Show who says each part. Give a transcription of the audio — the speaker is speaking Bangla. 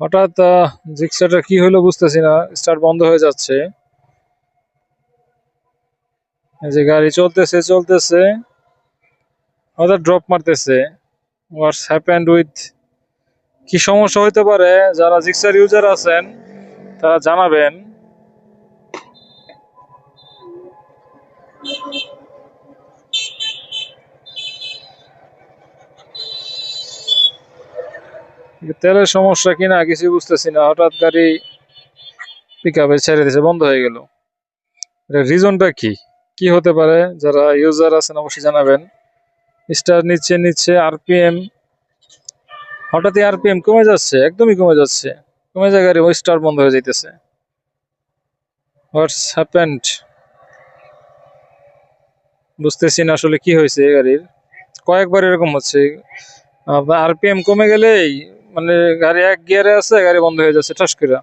Speaker 1: হঠাৎ জিক্সারটা কি হলো বুঝতেছি না, স্টার্ট বন্ধ হয়ে যাচ্ছে। এই যে গাড়ি চলতেছে চলতেছে, হঠাৎ ড্রপ মারতেছে। হোয়াটস হ্যাপেন্ড উইথ, কি সমস্যা হইতে পারে? যারা জিক্সার ইউজার আছেন তারা জানাবেন। তেলের সমস্যা কিনা কিছু বুঝতেছি না, হঠাৎ গাড়ি পিক আপে ছেড়ে দিয়েছে, বন্ধ হয়ে গেল। রিজনটা কি কি হতে পারে? যারা ইউজার আছেন অবশ্যই জানাবেন। স্টার নিচ্ছে নিচ্ছে, আরপিএম হঠাৎই আরপিএম কমে যাচ্ছে, একদমই কমে যাচ্ছে, কমে যায় গাড়ি, ওই স্টার বন্ধ হয়ে যাইতেছে। হোয়াটস হ্যাপেন্ড, বুঝতেছি না আসলে কি হয়েছে গাড়ির। কয়েকবার এরকম হচ্ছে, আরপিএম কমে গেলেই মানে গাড়ি এক গিয়ারে আছে, গাড়ি বন্ধ হয়ে যাচ্ছে ঠাস করে।